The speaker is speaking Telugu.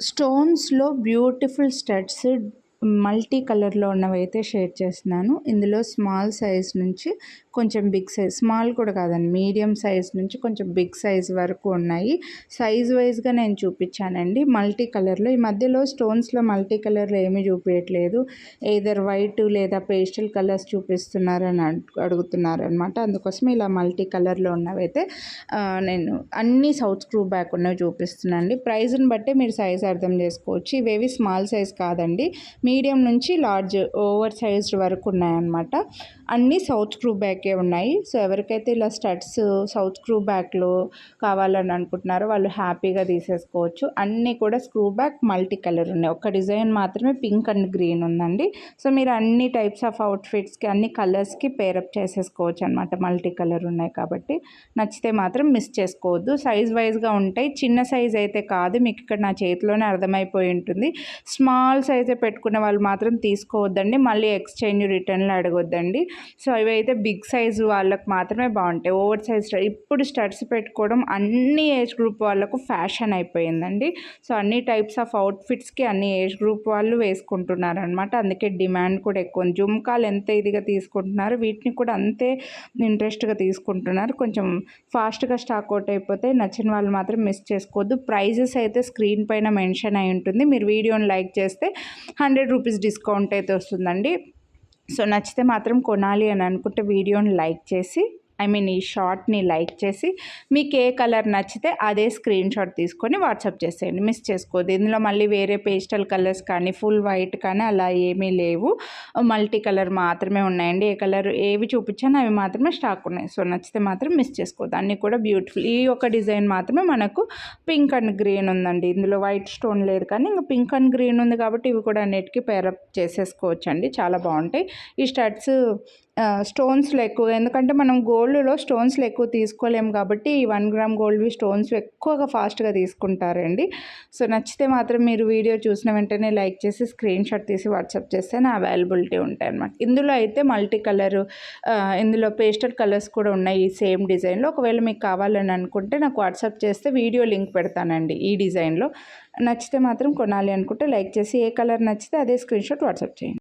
స్టోన్స్‌లో బ్యూటిఫుల్ స్టడ్స్ మల్టీ కలర్‌లో ఉన్నవైతే షేర్ చేస్తున్నాను. ఇందులో స్మాల్ సైజ్ నుంచి కొంచెం బిగ్ సైజ్, స్మాల్ కూడా కాదండి, మీడియం సైజ్ నుంచి కొంచెం బిగ్ సైజ్ వరకు ఉన్నాయి. సైజ్ వైస్‌గా నేను చూపించానండి మల్టీ కలర్‌లో. ఈ మధ్యలో స్టోన్స్‌లో మల్టీ కలర్‌లో ఏమీ చూపియట్లేదు. ఎయిదర్ వైట్ లేదా పేస్టల్ కలర్స్ చూపిస్తున్నారని అడుగుతున్నారనమాట. అందుకోసం ఇలా మల్టీ కలర్‌లో ఉన్నవైతే నేను అన్నీ సౌత్ స్క్రూ బ్యాక్ ఉన్నవి చూపిస్తున్నానండి. ప్రైజ్ని బట్టి మీరు సైజ్ అర్థం చేసుకోవచ్చు. ఇవేవి స్మాల్ సైజ్ కాదండి, మీడియం నుంచి లార్జ్ ఓవర్ సైజ్డ్ వరకు ఉన్నాయన్నమాట. అన్నీ సౌత్ స్క్రూ బ్యాకే ఉన్నాయి. సో ఎవరికైతే ఇలా స్టడ్స్ సౌత్ స్క్రూ బ్యాక్లో కావాలని అనుకుంటున్నారో వాళ్ళు హ్యాపీగా తీసేసుకోవచ్చు. అన్నీ కూడా స్క్రూ బ్యాక్ మల్టీ కలర్ ఉన్నాయి. ఒక డిజైన్ మాత్రమే పింక్ అండ్ గ్రీన్ ఉందండి. సో మీరు అన్ని టైప్స్ ఆఫ్ అవుట్ఫిట్స్కి అన్ని కలర్స్కి పేరప్ చేసేసుకోవచ్చు అనమాట. మల్టీ కలర్ ఉన్నాయి కాబట్టి నచ్చితే మాత్రం మిస్ చేసుకోవద్దు. సైజ్ వైజ్గా ఉంటాయి. చిన్న సైజ్ అయితే కాదు, మీకు ఇక్కడ నా చేతిలోనే అర్థమైపోయి ఉంటుంది. స్మాల్ సైజే పెట్టుకున్న వాళ్ళు మాత్రం తీసుకోవద్దండి. మళ్ళీ ఎక్స్చేంజ్ రిటర్న్లో అడగొద్దండి. సో ఇవైతే బిగ్ సైజు వాళ్ళకి మాత్రమే బాగుంటాయి. ఓవర్ సైజ్ ఇప్పుడు స్టడ్స్ పెట్టుకోవడం అన్ని ఏజ్ గ్రూప్ వాళ్ళకు ఫ్యాషన్ అయిపోయిందండి. సో అన్ని టైప్స్ ఆఫ్ అవుట్ఫిట్స్కి అన్ని ఏజ్ గ్రూప్ వాళ్ళు వేసుకుంటున్నారు అనమాట. అందుకే డిమాండ్ కూడా ఎక్కువ. జుమ్కాలు ఎంత ఇదిగా తీసుకుంటున్నారు, వీటిని కూడా అంతే ఇంట్రెస్ట్గా తీసుకుంటున్నారు. కొంచెం ఫాస్ట్గా స్టాక్ అవుట్ అయిపోతే నచ్చిన వాళ్ళు మాత్రం మిస్ చేసుకోవద్దు. ప్రైజెస్ అయితే స్క్రీన్ పైన మెన్షన్ అయి ఉంటుంది. మీరు వీడియోని లైక్ చేస్తే 100 రూపీస్ డిస్కౌంట్ అయితే వస్తుందండి. సో నచ్చితే మాత్రం కొనాలి అని అనుకుంటే వీడియోని లైక్ చేసి, ఈ షార్ట్ని లైక్ చేసి మీకు ఏ కలర్ నచ్చితే అదే స్క్రీన్ షాట్ తీసుకొని వాట్సాప్ చేసేయండి. మిస్ చేసుకోవద్దు. ఇందులో మళ్ళీ వేరే పేస్టల్ కలర్స్ కానీ ఫుల్ వైట్ కానీ అలా ఏమీ లేవు. మల్టీ కలర్ మాత్రమే ఉన్నాయండి. ఏ కలర్ ఏవి చూపించాను అవి మాత్రమే స్టాక్ ఉన్నాయి. సో నచ్చితే మాత్రం మిస్ చేసుకోవద్దు. అన్నీ కూడా బ్యూటిఫుల్. ఈ ఒక డిజైన్ మాత్రమే మనకు పింక్ అండ్ గ్రీన్ ఉందండి. ఇందులో వైట్ స్టోన్ లేదు కానీ ఇంకా పింక్ అండ్ గ్రీన్ ఉంది కాబట్టి ఇవి కూడా అన్నిటికీ పేరప్ చేసేసుకోవచ్చు అండి. చాలా బాగుంటాయి ఈ స్టడ్స్. స్టోన్స్లో ఎక్కువ, ఎందుకంటే మనం గోల్డ్లో స్టోన్స్లో ఎక్కువ తీసుకోలేము కాబట్టి ఈ 1 గ్రామ్ గోల్డ్వి స్టోన్స్ ఎక్కువగా ఫాస్ట్గా తీసుకుంటారండి. సో నచ్చితే మాత్రం మీరు వీడియో చూసిన వెంటనే లైక్ చేసి స్క్రీన్ షాట్ తీసి వాట్సాప్ చేస్తే నా అవైలబిలిటీ ఉంటాయి అన్నమాట. ఇందులో అయితే మల్టీ కలర్, ఇందులో పేస్టల్ కలర్స్ కూడా ఉన్నాయి ఈ సేమ్ డిజైన్లో. ఒకవేళ మీకు కావాలని అనుకుంటే నాకు వాట్సాప్ చేస్తే వీడియో లింక్ పెడతానండి ఈ డిజైన్లో. నచ్చితే మాత్రం కొనాలి అనుకుంటే లైక్ చేసి ఏ కలర్ నచ్చితే అదే స్క్రీన్ షాట్ వాట్సాప్ చేయండి.